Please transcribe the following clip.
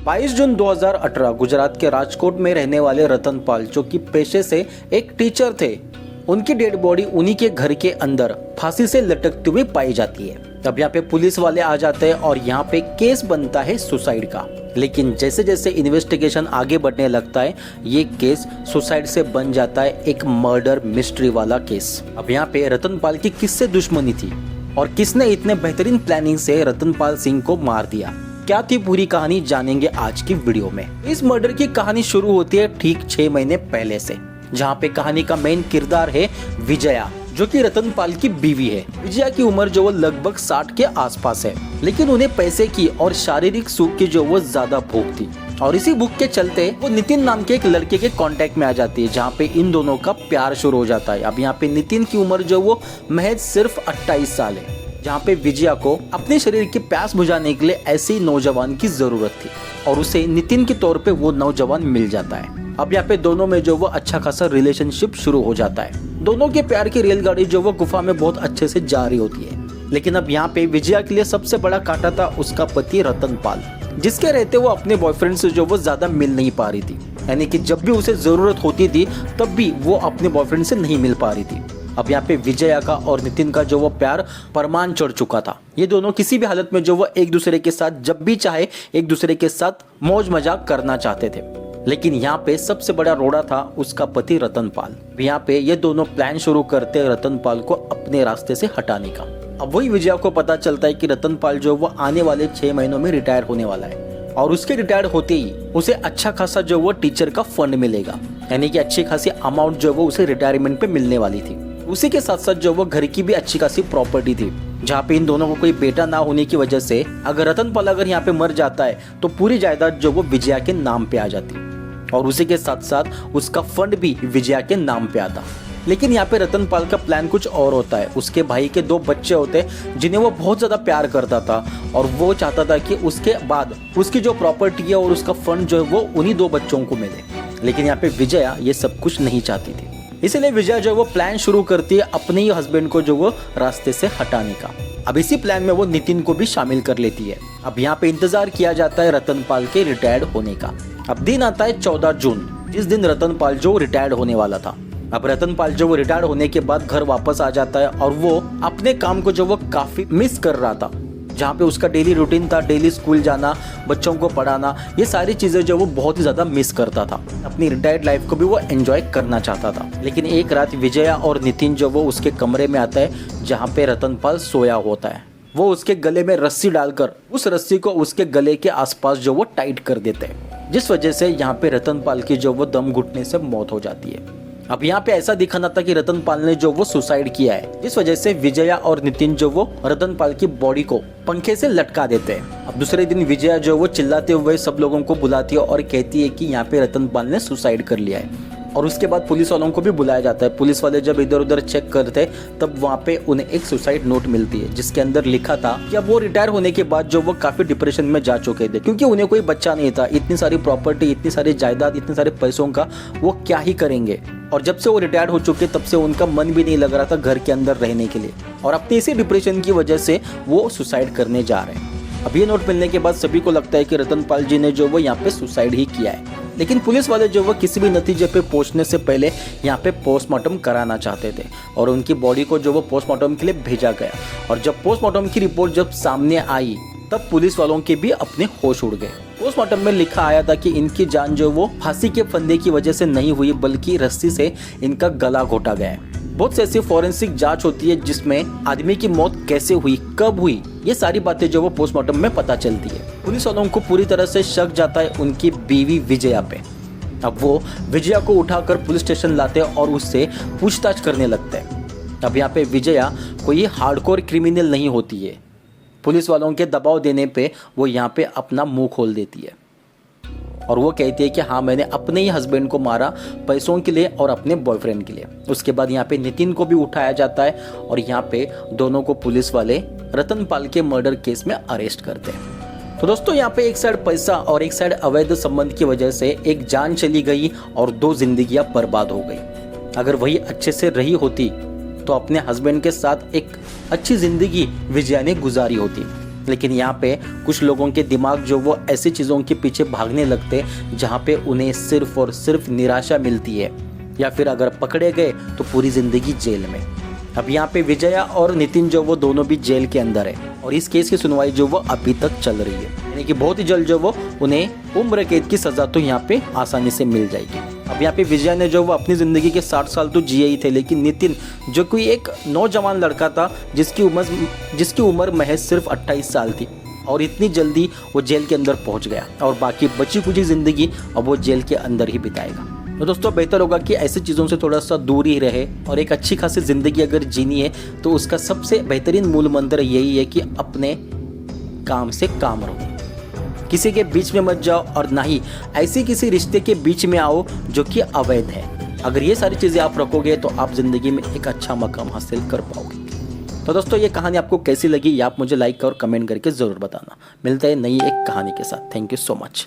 22 जून 2018 गुजरात के राजकोट में रहने वाले रतनपाल, जो कि पेशे से एक टीचर थे, उनकी डेड बॉडी उन्हीं के घर के अंदर फांसी से लटकती हुई पाई जाती है। तब यहाँ पे पुलिस वाले आ जाते हैं और यहाँ पे केस बनता है सुसाइड का। लेकिन जैसे जैसे इन्वेस्टिगेशन आगे बढ़ने लगता है, ये केस सुसाइड से बन जाता है एक मर्डर मिस्ट्री वाला केस। अब यहाँ पे रतनपाल की किससे दुश्मनी थी और किसने इतने बेहतरीन प्लानिंग से रतनपाल सिंह को मार दिया, क्या थी पूरी कहानी, जानेंगे आज की वीडियो में। इस मर्डर की कहानी शुरू होती है ठीक 6 महीने पहले से, जहाँ पे कहानी का मेन किरदार है विजया, जो कि रतनपाल की बीवी है। विजया की उम्र जो वो लगभग 60 के आसपास है, लेकिन उन्हें पैसे की और शारीरिक सुख की जो वो ज्यादा भूख थी, और इसी भूख के चलते वो नितिन नाम के एक लड़के के कांटेक्ट में आ जाती है, जहाँ पे इन दोनों का प्यार शुरू हो जाता है। अब यहाँ पे नितिन की उम्र जो वो महज सिर्फ 28 साल है, जहाँ पे विजया को अपने शरीर की प्यास बुझाने के लिए ऐसे ही नौजवान की जरूरत थी, और उसे नितिन के तौर पे वो नौजवान मिल जाता है। अब यहाँ पे दोनों में जो वो अच्छा खासा रिलेशनशिप शुरू हो जाता है। दोनों के प्यार की रेलगाड़ी जो वो गुफा में बहुत अच्छे से जा रही होती है। लेकिन अब यहाँ पे विजया के लिए सबसे बड़ा कांटा था उसका पति रतनपाल, जिसके रहते वो अपने बॉयफ्रेंड से जो वो ज्यादा मिल नहीं पा रही थी। यानी कि जब भी उसे जरूरत होती थी तब भी वो अपने बॉयफ्रेंड से नहीं मिल पा रही थी। अब यहाँ पे विजया का और नितिन का जो वो प्यार परमान चढ़ चुका था। ये दोनों किसी भी हालत में जो वो एक दूसरे के साथ जब भी चाहे एक दूसरे के साथ मौज मजाक करना चाहते थे। लेकिन यहाँ पे सबसे बड़ा रोड़ा था उसका पति रतनपाल। यहाँ पे ये दोनों प्लान शुरू करते हैं रतनपाल को अपने रास्ते से हटाने का। अब वही विजया को पता चलता है कि रतनपाल जो वो आने वाले 6 महीनों में रिटायर होने वाला है, और उसके रिटायर होते ही उसे अच्छा खासा जो वो टीचर का फंड मिलेगा, यानी कि अच्छी खासी अमाउंट जो वो उसे रिटायरमेंट पे मिलने वाली थी। उसी के साथ साथ जो वो घर की भी अच्छी खासी प्रॉपर्टी थी, जहाँ पे इन दोनों को कोई बेटा ना होने की वजह से अगर रतनपाल अगर यहाँ पे मर जाता है तो पूरी जायदाद जो वो विजया के नाम पे आ जाती, और उसी के साथ साथ उसका फंड भी विजया के नाम पे आता। लेकिन यहाँ पे रतनपाल का प्लान कुछ और होता है। उसके भाई के 2 बच्चे होते जिन्हें वो बहुत ज्यादा प्यार करता था, और वो चाहता था कि उसके बाद उसकी जो प्रॉपर्टी है और उसका फंड जो है वो उन्हीं 2 बच्चों को मिले। लेकिन यहाँ पे विजया ये सब कुछ नहीं चाहती थी, इसीलिए विजया जो वो प्लान शुरू करती है अपने ही हस्बैंड को जो वो रास्ते से हटाने का। अब इसी प्लान में वो नितिन को भी शामिल कर लेती है। अब यहाँ पे इंतजार किया जाता है रतनपाल के रिटायर्ड होने का। अब दिन आता है 14 जून, जिस दिन रतनपाल जो रिटायर्ड होने वाला था। अब रतनपाल जो वो रिटायर्ड होने के बाद घर वापस आ जाता है, और वो अपने काम को जो वो काफी मिस कर रहा था, जहाँ पे उसका डेली रूटीन था, डेली स्कूल जाना, बच्चों को पढ़ाना, ये सारी चीजें जो वो बहुत ही ज्यादा मिस करता था। अपनी रिटायर्ड लाइफ को भी वो एंजॉय करना चाहता था। लेकिन एक रात विजया और नितिन जो वो उसके कमरे में आता है, जहाँ पे रतनपाल सोया होता है। वो उसके गले में रस्सी डालकर उस रस्सी को उसके गले के आसपास जो वो टाइट कर देते हैं, जिस वजह से यहाँ पे रतनपाल की जो वो दम घुटने से मौत हो जाती है। अब यहाँ पे ऐसा दिखाना था कि रतनपाल ने जो वो सुसाइड किया है, जिस वजह से विजया और नितिन जो वो रतनपाल की बॉडी को पंखे से लटका देते हैं। अब दूसरे दिन विजया जो वो चिल्लाते हुए सब लोगों को बुलाती है और कहती है कि यहाँ पे रतनपाल ने सुसाइड कर लिया है। और उसके बाद पुलिस वालों को भी बुलाया जाता है। पुलिस वाले जब इधर उधर चेक करते तब वहाँ पे उन्हें एक सुसाइड नोट मिलती है, जिसके अंदर लिखा था कि अब वो रिटायर होने के बाद जो वो काफी डिप्रेशन में जा चुके थे, क्योंकि उन्हें कोई बच्चा नहीं था। इतनी सारी प्रॉपर्टी, इतनी सारी जायदाद, इतने सारे पैसों का वो क्या ही करेंगे। और जब से वो रिटायर हो चुके तब से उनका मन भी नहीं लग रहा था घर के अंदर रहने के लिए, और अपने इसी डिप्रेशन की वजह से वो सुसाइड करने जा रहे हैं। अब ये नोट मिलने के बाद सभी को लगता है कि रतनपाल जी ने जो वो यहाँ पे सुसाइड ही किया है। लेकिन पुलिस वाले जो वो किसी भी नतीजे पे पहुंचने से पहले यहाँ पे पोस्टमार्टम कराना चाहते थे, और उनकी बॉडी को जो वो पोस्टमार्टम के लिए भेजा गया। और जब पोस्टमार्टम की रिपोर्ट जब सामने आई तब पुलिस वालों के भी अपने होश उड़ गए। पोस्टमार्टम में लिखा आया था कि इनकी जान जो वो फांसी के फंदे की वजह से नहीं हुई, बल्कि रस्सी से इनका गला घोटा गया है। बहुत से ऐसी फॉरेंसिक जांच होती है जिसमें आदमी की मौत कैसे हुई, कब हुई, ये सारी बातें जो वो पोस्टमार्टम में पता चलती है। पुलिस वालों को पूरी तरह से शक जाता है उनकी बीवी विजया पे। अब वो विजया को उठाकर पुलिस स्टेशन लाते हैं और उससे पूछताछ करने लगते हैं। अब यहाँ पे विजया कोई हार्डकोर क्रिमिनल नहीं होती है। पुलिस वालों के दबाव देने पे वो यहाँ पे अपना मुंह खोल देती है, और वो कहती है कि हाँ, मैंने अपने ही हस्बैंड को मारा पैसों के लिए और अपने बॉयफ्रेंड के लिए। उसके बाद यहाँ पे नितिन को भी उठाया जाता है, और यहाँ पे दोनों को पुलिस वाले रतनपाल के मर्डर केस में अरेस्ट करते हैं। तो दोस्तों, यहाँ पे एक साइड पैसा और एक साइड अवैध संबंध की वजह से एक जान चली गई और 2 जिंदगियां बर्बाद हो गई। अगर वही अच्छे से रही होती तो अपने हस्बैंड के साथ एक अच्छी जिंदगी विजया ने गुजारी होती। लेकिन यहाँ पे कुछ लोगों के दिमाग जो वो ऐसी चीज़ों के पीछे भागने लगते जहाँ पे उन्हें सिर्फ और सिर्फ निराशा मिलती है, या फिर अगर पकड़े गए तो पूरी ज़िंदगी जेल में। अब यहाँ पे विजया और नितिन जो वो दोनों भी जेल के अंदर है और इस केस की सुनवाई जो वो अभी तक चल रही है, यानी कि बहुत ही जल्द जो वो उन्हें उम्र कैद की सज़ा तो यहाँ पे आसानी से मिल जाएगी। अब यहाँ पे विजय ने जो वो अपनी ज़िंदगी के 60 साल तो जिए ही थे, लेकिन नितिन जो कोई एक नौजवान लड़का था जिसकी उम्र महज सिर्फ 28 साल थी, और इतनी जल्दी वो जेल के अंदर पहुँच गया और बाकी बची कुची ज़िंदगी अब वो जेल के अंदर ही बिताएगा। तो दोस्तों बेहतर होगा कि ऐसी चीज़ों से थोड़ा सा दूर ही रहे और एक अच्छी खासी ज़िंदगी अगर जीनी है तो उसका सबसे बेहतरीन मूल मंत्र यही है कि अपने काम से काम रहो, किसी के बीच में मत जाओ और ना ही ऐसी किसी रिश्ते के बीच में आओ जो कि अवैध है। अगर ये सारी चीज़ें आप रखोगे तो आप ज़िंदगी में एक अच्छा मकाम हासिल कर पाओगे। तो दोस्तों ये कहानी आपको कैसी लगी ये आप मुझे लाइक और कमेंट करके ज़रूर बताना। मिलते हैं नई एक कहानी के साथ। Thank you so much.